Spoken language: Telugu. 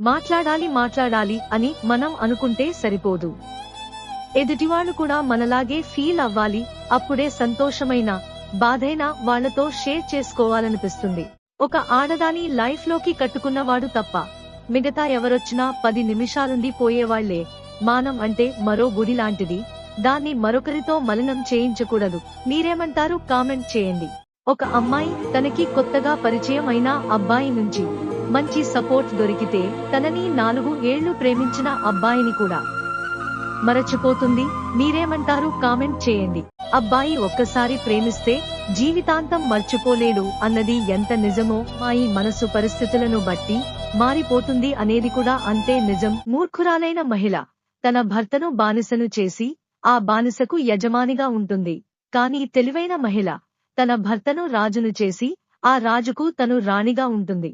మాట్లాడాలి మాట్లాడాలి అని మనం అనుకుంటే సరిపోదు. ఎదుటివాళ్ళు కూడా మనలాగే ఫీల్ అవ్వాలి. అప్పుడే సంతోషమైన బాధైనా వాళ్లతో షేర్ చేసుకోవాలనిపిస్తుంది. ఒక ఆడదాని లైఫ్ లోకి కట్టుకున్నవాడు తప్ప మిగతా ఎవరొచ్చినా 10 నిమిషాలుండి పోయేవాళ్లే. మానం అంటే మరో గుడి లాంటిది. దాన్ని మరొకరితో మలినం చేయించకూడదు. మీరేమంటారు? కామెంట్ చేయండి. ఒక అమ్మాయి తనకి కొత్తగా పరిచయం అయిన అబ్బాయి నుంచి మంచి సపోర్ట్ దొరికితే తనని 4 ఏళ్లు ప్రేమించిన అబ్బాయిని కూడా మరచిపోతుంది. మీరేమంటారు? కామెంట్ చేయండి. అబ్బాయి ఒక్కసారి ప్రేమిస్తే జీవితాంతం మర్చిపోలేడు అన్నది ఎంత నిజమో అమ్మాయి మనసు పరిస్థితులను బట్టి మారిపోతుంది అనేది కూడా అంతే నిజం. మూర్ఖురాలైన మహిళ తన భర్తను బానిసను చేసి ఆ బానిసకు యజమానిగా ఉంటుంది. కానీ తెలివైన మహిళ తన భర్తను రాజును చేసి ఆ రాజుకు తను రాణిగా ఉంటుంది.